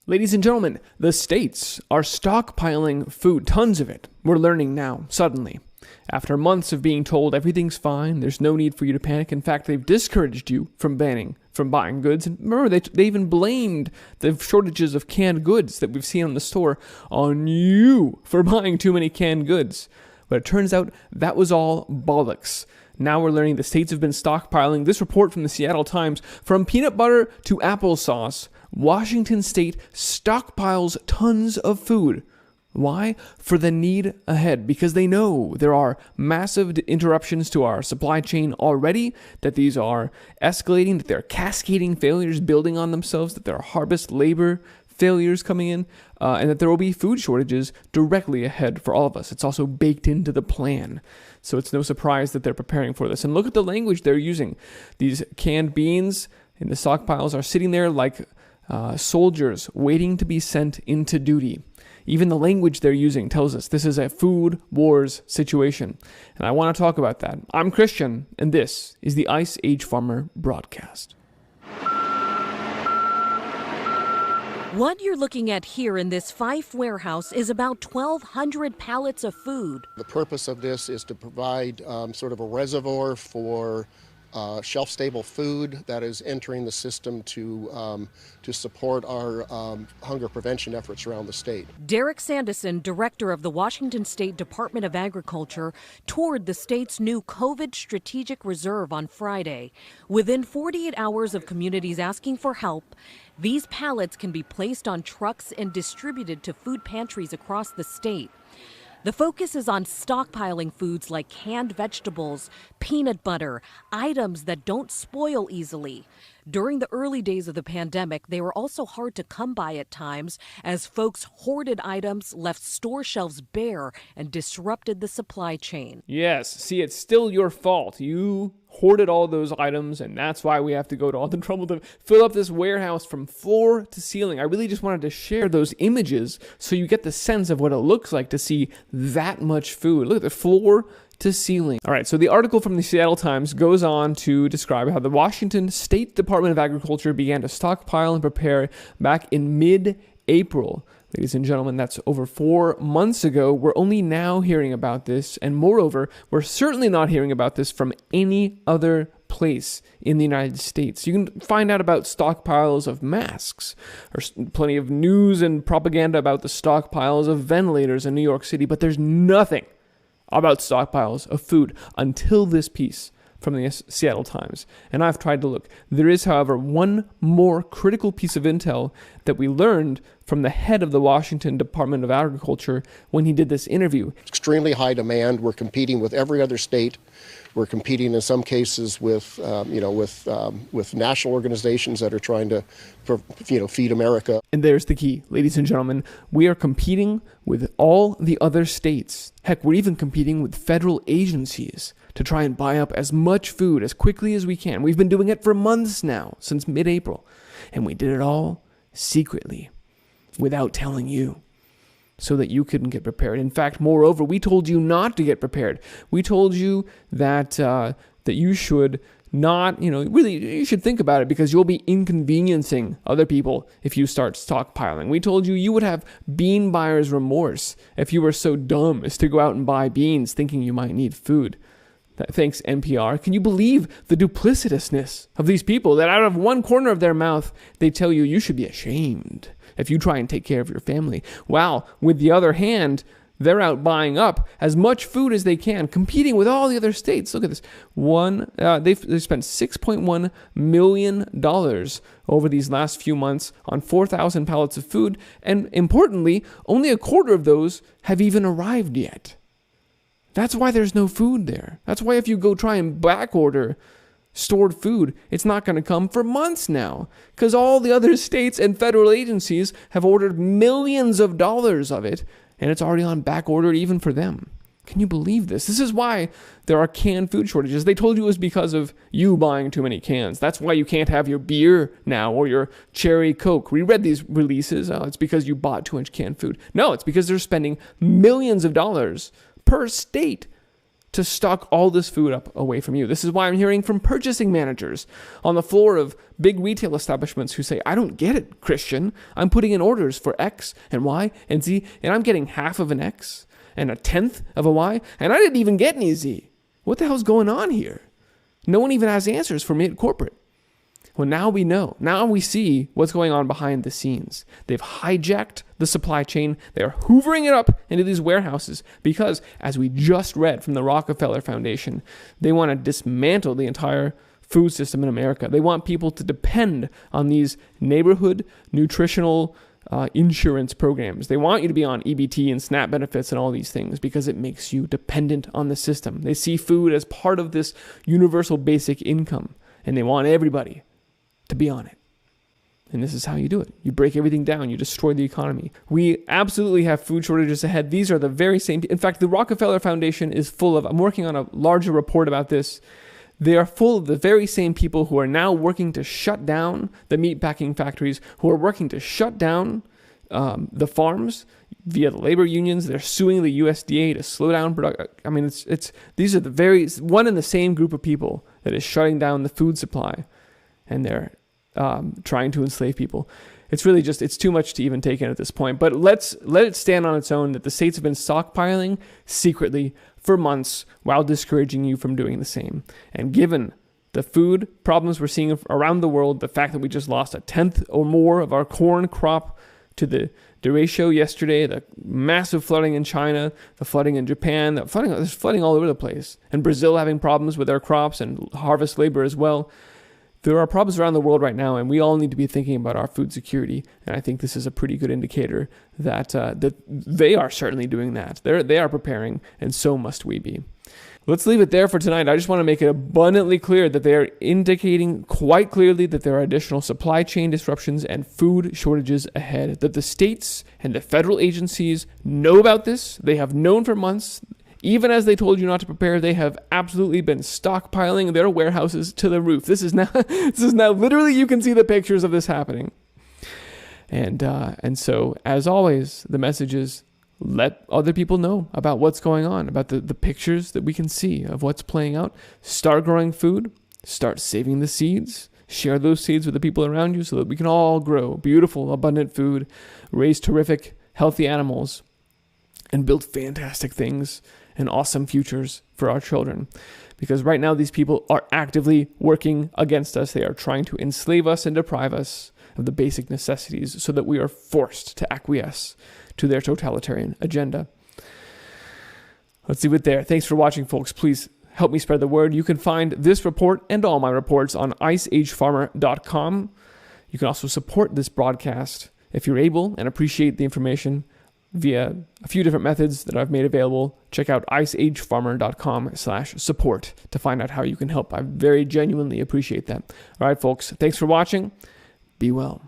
Ladies and gentlemen, the states are stockpiling food, tons of it. We're learning now, suddenly. After months of being told everything's fine, there's no need for you to panic. In fact, they've discouraged you from buying goods. And remember, they even blamed the shortages of canned goods that we've seen in the store on you for buying too many canned goods. But it turns out that was all bollocks. Now we're learning the states have been stockpiling. This report from the Seattle Times, from peanut butter to applesauce, Washington State stockpiles tons of food. Why? For the need ahead, because they know there are massive interruptions to our supply chain already, that these are escalating, that they're cascading failures building on themselves, that there are harvest labor failures coming in, and that there will be food shortages directly ahead for all of us. It's also baked into the plan. So it's no surprise that they're preparing for this. And look at the language they're using. These canned beans in the stockpiles are sitting there like soldiers waiting to be sent into duty. Even the language they're using tells us this is a food wars situation. And I want to talk about that. I'm Christian, and this is the Ice Age Farmer Broadcast. What you're looking at here in this Fife warehouse is about 1,200 pallets of food. The purpose of this is to provide sort of a reservoir for shelf-stable food that is entering the system to support our hunger prevention efforts around the state. Derek Sandison, director of the Washington State Department of Agriculture, toured the state's new COVID strategic reserve on Friday. Within 48 hours of communities asking for help, these pallets can be placed on trucks and distributed to food pantries across the state. The focus is on stockpiling foods like canned vegetables, peanut butter, items that don't spoil easily. During the early days of the pandemic, they were also hard to come by at times as folks hoarded items, left store shelves bare, and disrupted the supply chain. Yes, see, it's still your fault. You hoarded all those items, and that's why we have to go to all the trouble to fill up this warehouse from floor to ceiling. I really just wanted to share those images so you get the sense of what it looks like to see that much food. Look at the floor to ceiling. All right, so the article from the Seattle Times goes on to describe how the Washington State Department of Agriculture began to stockpile and prepare back in mid-April. Ladies and gentlemen, that's over 4 months ago. We're only now hearing about this, and moreover, we're certainly not hearing about this from any other place in the United States. You can find out about stockpiles of masks. There's plenty of news and propaganda about the stockpiles of ventilators in New York City, but there's nothing about stockpiles of food until this piece from the Seattle Times. And I've tried to look. There is, however, one more critical piece of intel that we learned from the head of the Washington Department of Agriculture when he did this interview. Extremely high demand. We're competing with every other state. We're competing in some cases with national organizations that are trying to, feed America. And there's the key, ladies and gentlemen. We are competing with all the other states. Heck, we're even competing with federal agencies to try and buy up as much food as quickly as we can. We've been doing it for months now, since mid-April. And we did it all secretly, without telling you, so that you couldn't get prepared. In fact, moreover, we told you not to get prepared. We told you that that you should not, really, you should think about it, because you'll be inconveniencing other people if you start stockpiling. We told you you would have bean buyer's remorse if you were so dumb as to go out and buy beans thinking you might need food. Thanks, NPR. Can you believe the duplicitousness of these people that out of one corner of their mouth, they tell you you should be ashamed if you try and take care of your family? While, with the other hand, they're out buying up as much food as they can, competing with all the other states. Look at this. They've spent $6.1 million over these last few months on 4,000 pallets of food. And importantly, only a quarter of those have even arrived yet. That's why there's no food there. That's why if you go try and back order stored food, it's not going to come for months now, because all the other states and federal agencies have ordered millions of dollars of it, and it's already on back order even for them. Can you believe this? This is why there are canned food shortages. They told you it was because of you buying too many cans. That's why you can't have your beer now or your cherry Coke. We read these releases. It's because you bought too much canned food. No, it's because they're spending millions of dollars per state to stock all this food up away from you. This is why I'm hearing from purchasing managers on the floor of big retail establishments who say, I don't get it, Christian. I'm putting in orders for X and Y and Z, and I'm getting half of an X and a tenth of a Y, and I didn't even get any Z. What the hell's going on here? No one even has answers for me at corporate. Well, now we know. Now we see what's going on behind the scenes. They've hijacked the supply chain. They're hoovering it up into these warehouses because, as we just read from the Rockefeller Foundation, they want to dismantle the entire food system in America. They want people to depend on these neighborhood nutritional insurance programs. They want you to be on EBT and SNAP benefits and all these things because it makes you dependent on the system. They see food as part of this universal basic income, and they want everybody to be on it. And this is how you do it. You break everything down. You destroy the economy. We absolutely have food shortages ahead. These are the very same. In fact, the Rockefeller Foundation is full of, I'm working on a larger report about this. They are full of the very same people who are now working to shut down the meat packing factories, who are working to shut down the farms via the labor unions. They're suing the USDA to slow down production. I mean, these are one and the same group of people that is shutting down the food supply, and they're trying to enslave people. It's really just, it's too much to even take in at this point. But let it stand on its own that the states have been stockpiling secretly for months while discouraging you from doing the same. And given the food problems we're seeing around the world, the fact that we just lost a tenth or more of our corn crop to the derecho yesterday, the massive flooding in China, the flooding in Japan, there's flooding all over the place, and Brazil having problems with their crops and harvest labor as well. There are problems around the world right now, and we all need to be thinking about our food security. And I think this is a pretty good indicator that they are certainly doing that. They are preparing, and so must we be. Let's leave it there for tonight. I just want to make it abundantly clear that they are indicating quite clearly that there are additional supply chain disruptions and food shortages ahead, that the states and the federal agencies know about this. They have known for months. Even as they told you not to prepare, they have absolutely been stockpiling their warehouses to the roof. This is now literally, you can see the pictures of this happening. And so, as always, the message is, let other people know about what's going on, about the pictures that we can see of what's playing out. Start growing food. Start saving the seeds. Share those seeds with the people around you so that we can all grow beautiful, abundant food, raise terrific, healthy animals, and build fantastic things and awesome futures for our children. Because right now, these people are actively working against us. They are trying to enslave us and deprive us of the basic necessities so that we are forced to acquiesce to their totalitarian agenda. Let's leave it there. Thanks for watching, folks. Please help me spread the word. You can find this report and all my reports on iceagefarmer.com. You can also support this broadcast if you're able and appreciate the information via a few different methods that I've made available. Check out iceagefarmer.com/support to find out how you can help. I very genuinely appreciate that. All right, folks. Thanks for watching. Be well.